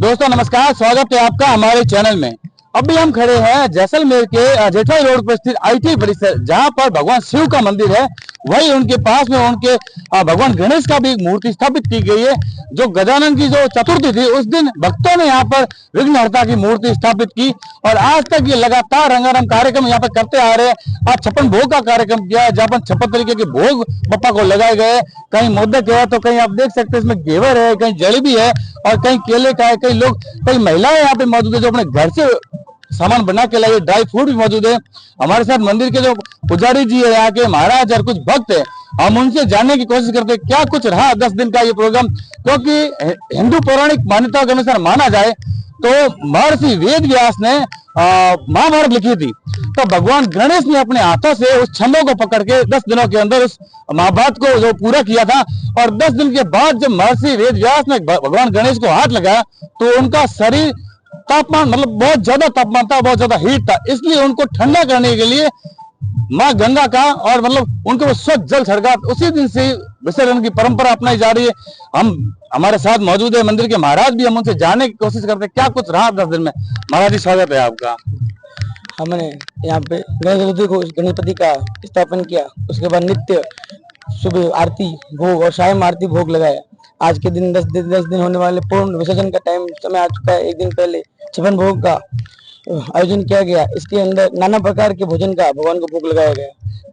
दोस्तों नमस्कार, स्वागत है आपका हमारे चैनल में। अभी हम खड़े हैं जैसलमेर के जेठाई रोड पर स्थित आईटी परिसर, जहां पर भगवान शिव का मंदिर है। वही उनके पास में उनके भगवान गणेश का भी मूर्ति स्थापित की गई है। जो गजानन की जो चतुर्थी थी उस दिन भक्तों ने यहाँ पर विघ्नहर्ता की मूर्ति स्थापित की और आज तक ये लगातार रंगारंग कार्यक्रम यहाँ पर करते आ रहे हैं। आज छप्पन भोग का कार्यक्रम किया है, जहाँ पर 56 तरीके के भोग बप्पा को लगाए गए। कहीं मोदक है तो कहीं आप देख सकते हैं इसमें घेवर है, कहीं जलेबी है और कहीं केले का है। कई महिलाएं यहाँ पे मौजूद है जो अपने घर से सामान बना के लाइए। ड्राई फ्रूट भी मौजूद है। हमारे साथ मंदिर के जो पुजारी जी है, यहाँ के महाराज और कुछ भक्त है, हम उनसे जानने की कोशिश करते हैं क्या कुछ रहा 10 दिन का ये प्रोग्राम। क्योंकि हिंदू पौराणिक मान्यताओं के अनुसार माना जाए तो महर्षि वेद व्यास ने महाभारत लिखी थी, तो भगवान गणेश ने अपने हाथों से उस छंदों को पकड़ के 10 दिनों के अंदर उस महाभारत को जो पूरा किया था। और 10 दिन के बाद जब महर्षि वेद व्यास ने भगवान गणेश को हाथ लगाया तो उनका शरीर तापमान मतलब बहुत ज्यादा तापमान था, बहुत ज्यादा हीट था। इसलिए उनको ठंडा करने के लिए माँ गंगा का और मतलब उनको वो स्वच्छ जल छिड़का। उसी दिन से विसर्जन की परंपरा अपनाई जा रही है। हम हमारे साथ मौजूद है मंदिर के महाराज भी, हम उनसे जानने की कोशिश करते हैं क्या कुछ रहा 10 दिन में। महाराज जी स्वागत है आपका। हमने यहाँ पे गणपति का स्थापन किया, उसके बाद नित्य सुबह आरती भोग और शाम आरती भोग लगाया। आज के दिन 10 दिन होने वाले पूर्ण विसर्जन का समय आ चुका है। एक दिन पहले 56 भोग का आयोजन किया गया। इसके अंदर नाना प्रकार के भोजन का भगवान को भोग लगाया गया।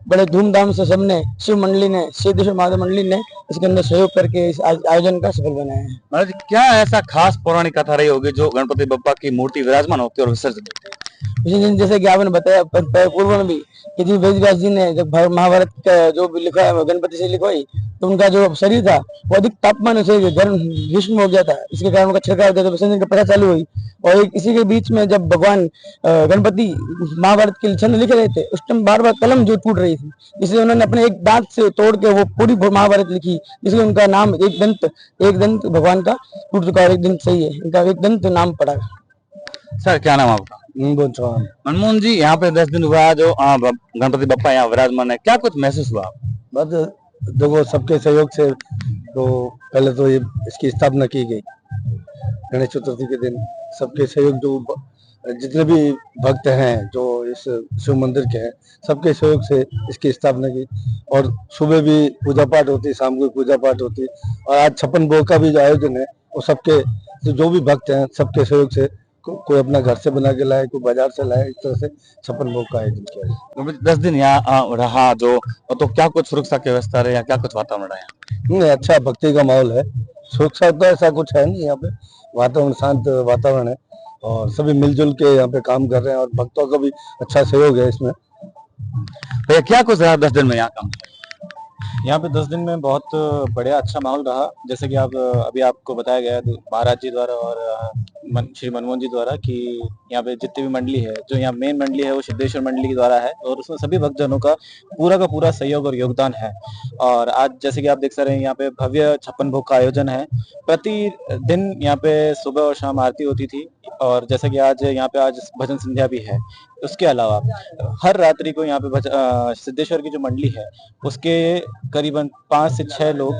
बड़े धूमधाम से सबने शिव मंडली ने, सिद्धेश्वर महादेव मंडली ने इसके अंदर सहयोग करके इस आयोजन का सफल बनाया है। महाराज क्या ऐसा खास पौराणिक कथा रही होगी जो गणपति बप्पा की मूर्ति विराजमान होती है और विसर्जन होती है? जैसे कि आपने बताया पूर्व में भी कि वेद व्यास जी ने जब महाभारत का जो भी लिखा है गणपति से लिखवाई, तो उनका जो शरीर था वो अधिक तापमान से गर्म भीष्म हो गया था। इसके कारण उनका छिड़काव दिया तो विसर्जन की प्रथा चालू हुई। और इसी के बीच में जब भगवान गणपति महाभारत के छंद लिख रहे थे, उस टाइम बार बार कलम जो टूट रही थी, इसलिए उन्होंने अपने एक दांत से तोड़ के वो पूरी महाभारत लिखी। इसलिए उनका नाम एक दंत भगवान का टूट चुका है। एक दंत सही है, इनका एक दंत नाम पड़ा। सर क्या नाम आपका? मनमोहन जी, यहाँ पे 10 दिन हुआ जो गणपति बप्पा यहाँ विराजमान है, क्या कुछ महसूस हुआ? बस देखो, सबके सहयोग से तो पहले तो ये इसकी स्थापना की गई गणेश चतुर्थी के दिन। सबके सहयोग, जो जितने भी भक्त हैं जो इस शिव मंदिर के हैं, सबके सहयोग से इसकी स्थापना की। और सुबह भी पूजा पाठ होती, शाम को पूजा पाठ होती। और आज 56 भोग का भी जो आयोजन है वो सबके जो भी भक्त हैं सबके सहयोग से, कोई अपना घर से बना के लाए, कोई बाजार से लाए, इस तरह से 56 भोग का आयोजन किया। 10 दिन यहाँ रहा जो, तो क्या कुछ सुरक्षा की व्यवस्था रही, क्या कुछ वातावरण रहा? नहीं, अच्छा भक्ति का माहौल है। सुरक्षा तो ऐसा कुछ है नहीं, यहाँ पे वातावरण शांत वातावरण है और सभी मिलजुल के यहाँ पे काम कर रहे हैं और भक्तों का भी अच्छा सहयोग है इसमें। भैया क्या कुछ रहा 10 दिन में यहाँ काम? यहाँ पे 10 दिन में बहुत बढ़िया अच्छा माहौल रहा। जैसे कि अभी आपको बताया गया महाराज जी द्वारा और श्री मनमोहन जी द्वारा कि यहाँ पे जितनी भी मंडली है, जो यहाँ मेन मंडली है वो सिद्धेश्वर मंडली के द्वारा है और उसमें सभी भक्तजनों का पूरा सहयोग और योगदान है। और आज जैसे कि आप देख सकते हैं यहाँ पे भव्य 56 भोग का आयोजन है। प्रतिदिन यहाँ पे सुबह और शाम आरती होती थी और जैसे कि आज यहाँ पे आज भजन संध्या भी है। उसके अलावा हर रात्रि को यहाँ पे सिद्धेश्वर की जो मंडली है उसके करीबन 5 से 6 लोग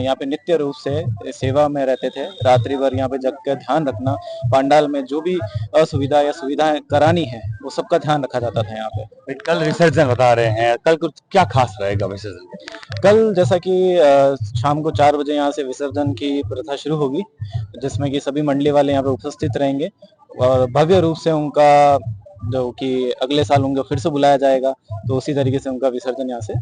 यहाँ पे नित्य रूप से सेवा में रहते थे। रात्रि भर यहाँ पे जग कर ध्यान रखना, पंडाल में जो भी असुविधा या सुविधाएं करानी है वो सबका ध्यान रखा जाता था यहाँ पे। कल विसर्जन बता रहे हैं, कल कुछ क्या खास रहेगा विसर्जन? कल जैसा कि शाम को 4 बजे यहाँ से विसर्जन की प्रथा शुरू होगी, जिसमें कि सभी मंडली वाले यहाँ पे उपस्थित रहेंगे और भव्य रूप से उनका जो कि अगले साल उनको फिर से बुलाया जाएगा, तो उसी तरीके से उनका विसर्जन यहाँ से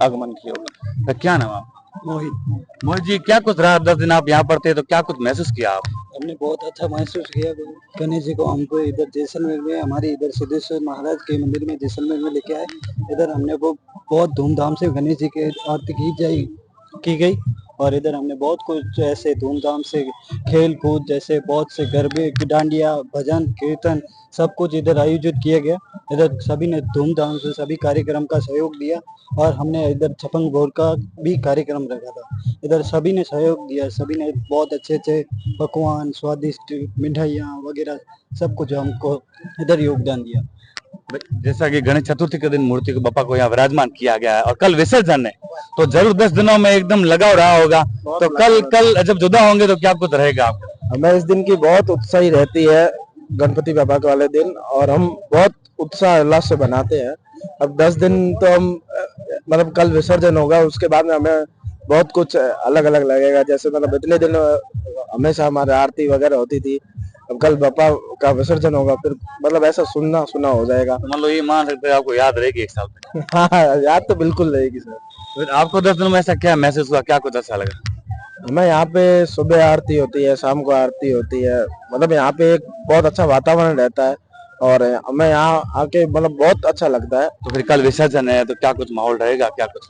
आगमन किया होगा। तो क्या नाम आप? मोहित। मोहित जी, क्या कुछ रहा 10 दिन आप यहाँ पर थे तो क्या कुछ महसूस किया आप? हमने बहुत अच्छा महसूस किया गणेश जी को। हमको इधर जैसलमेर में, हमारे इधर सिद्धेश्वर महाराज के मंदिर में जैसलमेर में लेके आए। इधर हमने को बहुत धूमधाम से गणेश जी की आरती की गई और इधर हमने बहुत कुछ ऐसे धूमधाम से खेल कूद, जैसे बहुत से गरबे, डांडिया, भजन, कीर्तन, सब कुछ इधर आयोजित किया गया। इधर सभी ने धूमधाम से सभी कार्यक्रम का सहयोग दिया और हमने इधर 56 भोग का भी कार्यक्रम रखा था। इधर सभी ने सहयोग दिया, सभी ने बहुत अच्छे पकवान, स्वादिष्ट मिठाइयाँ वगैरह सब कुछ हमको इधर योगदान दिया। जैसा कि गणेश चतुर्थी के दिन मूर्ति को बप्पा को यहाँ विराजमान किया गया है और कल विसर्जन है, तो जरूर 10 दिनों में एकदम लगाव रहा होगा। तो कल जब जुदा होंगे तो क्या कुछ रहेगा आपका? हमें इस दिन की बहुत उत्साही रहती है, गणपति बाबा के वाले दिन, और हम बहुत उत्साह उल्लास से बनाते हैं। अब 10 दिन तो हम मतलब कल विसर्जन होगा, उसके बाद में हमें बहुत कुछ अलग अलग लगेगा। जैसे मतलब इतने दिन हमेशा हमारे आरती वगैरह होती थी, अब कल बापा का विसर्जन होगा, फिर मतलब ऐसा सुनना सुना हो जाएगा। तो मतलब ये मान सकते हैं आपको याद रहेगी एक साल तक। हाँ, याद तो बिल्कुल रहेगी सर। फिर आपको 10 दिनों में ऐसा क्या महसूस हुआ, क्या कुछ अच्छा लगा? हमें यहाँ पे सुबह आरती होती है, शाम को आरती होती है, मतलब यहाँ पे एक बहुत अच्छा वातावरण रहता है, और हमें यहाँ आके मतलब बहुत अच्छा लगता है। तो फिर कल विसर्जन है तो क्या कुछ माहौल रहेगा, क्या कुछ?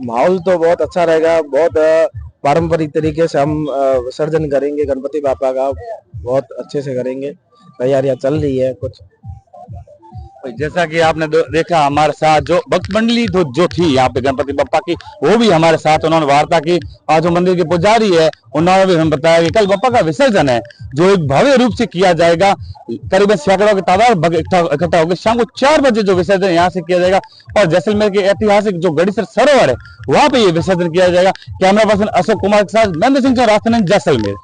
माहौल तो बहुत अच्छा रहेगा, बहुत पारंपरिक तरीके से हम विसर्जन करेंगे गणपति बापा का, बहुत अच्छे से करेंगे। तैयारियां चल रही है कुछ। जैसा कि आपने देखा हमारे साथ जो भक्त मंडली जो थी यहाँ पे गणपति बप्पा की, वो भी हमारे साथ उन्होंने वार्ता की, और जो मंदिर के पुजारी है उन्होंने भी हमें बताया कि कल बप्पा का विसर्जन है जो एक भव्य रूप से किया जाएगा। करीबन सैकड़ों की तादाद इकट्ठा होकर शाम को 4 बजे जो विसर्जन यहाँ से किया जाएगा, और जैसलमेर के ऐतिहासिक जो गड़ीसर सरोवर है वहां पे ये विसर्जन किया जाएगा। कैमरा पर्सन अशोक कुमार के साथ महेंद्र सिंह, राष्ट्रनीय जैसलमेर।